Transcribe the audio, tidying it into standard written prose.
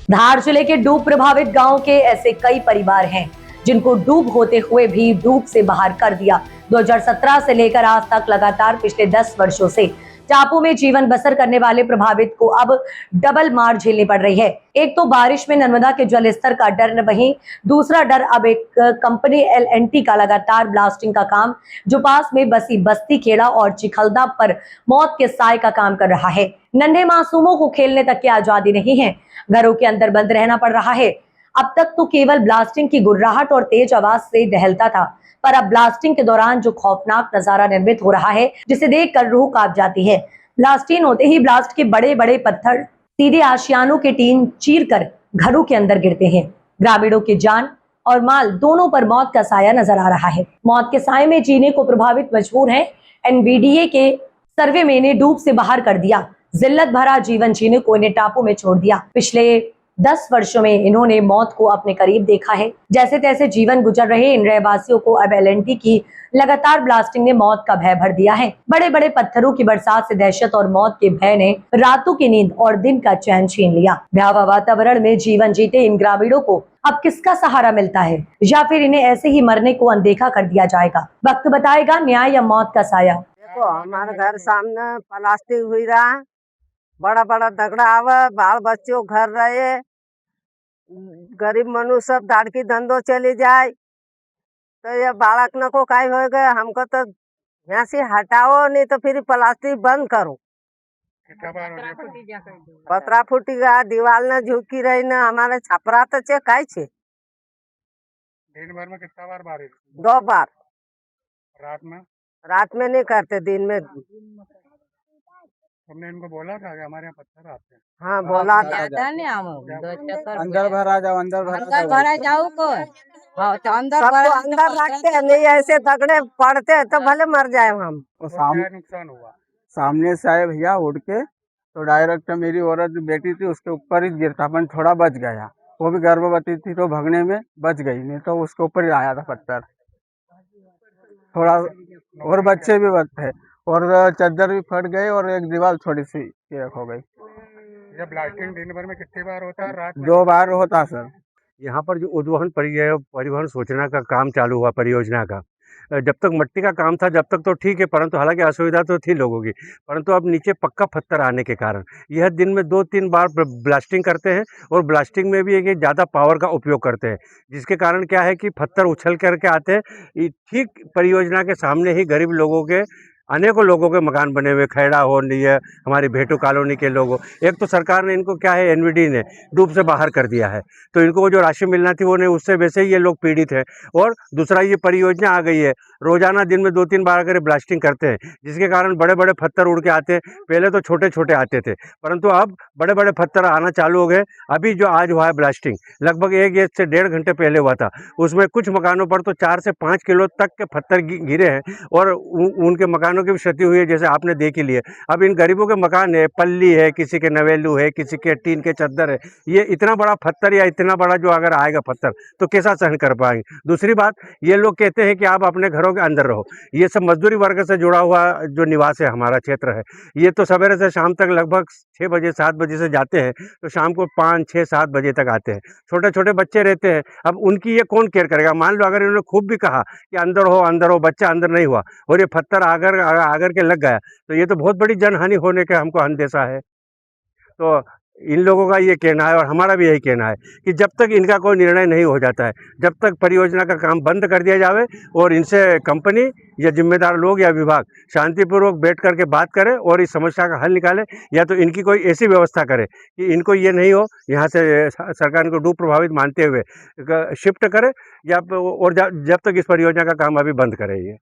धार जिले के डूब प्रभावित गांव के ऐसे कई परिवार हैं जिनको डूब होते हुए भी डूब से बाहर कर दिया। 2017 से लेकर आज तक लगातार पिछले 10 वर्षों से टापू में जीवन बसर करने वाले प्रभावित को अब डबल मार झेलनी पड़ रही है। एक तो बारिश में नर्मदा के जल स्तर का डर, वहीं दूसरा डर अब एक कंपनी LNT का लगातार ब्लास्टिंग का काम जो पास में बसी बस्ती खेड़ा और चिखलदा पर मौत के साए का काम कर रहा है। नन्हे मासूमों को खेलने तक की आजादी नहीं है, घरों के अंदर बंद रहना पड़ रहा है। अब तक तो केवल ब्लास्टिंग की गुर्राहट और तेज आवाज से दहलता था, पर अब ब्लास्टिंग के दौरान जो खौफनाक नजारा निर्मित हो रहा है जिसे देखकर रूह कांप जाती है। ब्लास्टिंग होते ही ब्लास्ट के बड़े बड़े पत्थर सीधे आशियानों के टीन चीरकर घरों के अंदर गिरते हैं। ग्रामीणों की जान और माल दोनों पर मौत का साया नजर आ रहा है। मौत के साए में जीने को प्रभावित मजबूर हैं। NVDA के सर्वे में इन्हें डूब से बाहर कर दिया। जिल्लत भरा जीवन जीने को इन्हें टापू में छोड़ दिया। पिछले 10 वर्षों में इन्होंने मौत को अपने करीब देखा है। जैसे तैसे जीवन गुजर रहे इन रहवासियों को अब LNT की लगातार ब्लास्टिंग ने मौत का भय भर दिया है। बड़े बड़े पत्थरों की बरसात से दहशत और मौत के भय ने रातों की नींद और दिन का चैन छीन लिया। भयावह वातावरण में जीवन जीते इन ग्रामीणों को अब किसका सहारा मिलता है, या फिर इन्हें ऐसे ही मरने को अनदेखा कर दिया जाएगा? वक्त बताएगा न्याय या मौत का साया। देखो, हमारे घर सामने प्लास्टिक हुई रहा, बड़ा बड़ा दगड़ा आवा, बाल बच्चों घर रहे, गरीब मनुष्य सब दाड़की धंधो चली जाए तो ये बालक न को काई हो गए। हमको तो यहाँ से हटाओ, नहीं तो फिर प्लास्टिक बंद करो। पतरा फूटी गया, दीवार न झुकी रही न, हमारे छपरा तो चे काई छे। दिन भर में कितना बार बारिश? 2 बार। रात में नहीं करते, दिन में। तुमने इनको बोला था कि हमारे यहाँ पत्थर आते हैं? हाँ, बोला था। अंदर भरा जाओ, अंदर भरा जाओ को अंदर रखते हैं, नहीं ऐसे दगड़े पड़ते हैं तो भले मर जाए हम। नुकसान हुआ? सामने से आए भैया उड़ के, तो डायरेक्ट मेरी औरत बेटी थी उसके ऊपर ही गिरता, पर थोड़ा बच गया। वो भी गर्भवती थी तो भगने में बच गई, नहीं तो उसके ऊपर ही आया था पत्थर थोड़ा। और बच्चे भी बचे और चादर भी फट गई और एक दीवार थोड़ी सी हो गई। ये ब्लास्टिंग दिन भर में कितनी बार होता है? रात में 2 बार होता सर। यहाँ पर जो उद्वहन परिवहन सूचना का काम चालू हुआ परियोजना का, जब तक मिट्टी का काम था जब तक तो ठीक है, परंतु हालांकि असुविधा तो थी लोगों की, परंतु अब नीचे पक्का पत्थर आने के कारण यह दिन में 2-3 बार ब्लास्टिंग करते हैं और ब्लास्टिंग में भी एक ज़्यादा पावर का उपयोग करते हैं, जिसके कारण क्या है कि पत्थर उछल करके आते हैं। ठीक परियोजना के सामने ही गरीब लोगों के, अनेकों लोगों के मकान बने हुए, खैड़ा हो रही है, हमारी भेटू कॉलोनी के लोगों। एक तो सरकार ने इनको क्या है, NVD ने डूब से बाहर कर दिया है, तो इनको जो राशि मिलना थी वो नहीं, उससे वैसे ही ये लोग पीड़ित हैं। और दूसरा ये परियोजना आ गई है, रोजाना दिन में 2-3 बार अगर ब्लास्टिंग करते हैं, जिसके कारण बड़े बड़े पत्थर उड़ के आते हैं। पहले तो छोटे छोटे आते थे, परंतु अब बड़े बड़े पत्थर आना चालू हो गए। अभी जो आज हुआ है ब्लास्टिंग, लगभग 1 से 1.5 घंटे पहले हुआ था, उसमें कुछ मकानों पर तो 4 से 5 किलो तक के पत्थर गिरे हैं और उनके मकानों की भी क्षति हुई है, जैसे आपने देख ही लिया। अब इन गरीबों के मकान है, पल्ली है, किसी के नवेलू है, किसी के टीन के चद्दर है। ये इतना बड़ा पत्थर या इतना बड़ा जो अगर आएगा पत्थर तो कैसा सहन कर पाएंगे? दूसरी बात, ये लोग कहते हैं कि आप अपने घरों के अंदर रहो। ये सब मजदूरी वर्ग से जुड़ा हुआ जो निवास है, हमारा क्षेत्र है, ये तो सवेरे से शाम तक लगभग 6 बजे 7 बजे से जाते हैं तो शाम को 5, 6, 7 बजे तक आते हैं। छोटे छोटे बच्चे रहते हैं, अब उनकी ये कौन केयर करेगा? मान लो अगर इन्होंने खूब भी कहा कि अंदर हो, बच्चा अंदर नहीं हुआ और ये पत्थर आगर के लग गया, तो ये तो बहुत बड़ी जनहानि होने का हमको अंदेशा है। तो इन लोगों का ये कहना है और हमारा भी यही कहना है कि जब तक इनका कोई निर्णय नहीं हो जाता है, जब तक परियोजना का काम बंद कर दिया जावे और इनसे कंपनी या जिम्मेदार लोग या विभाग शांतिपूर्वक बैठ करके बात करें और इस समस्या का हल निकाले, या तो इनकी कोई ऐसी व्यवस्था करे कि इनको ये नहीं हो, यहाँ से सरकार इनको डूब प्रभावित मानते हुए शिफ्ट करे, या और जब तक इस परियोजना का काम अभी बंद करे। ये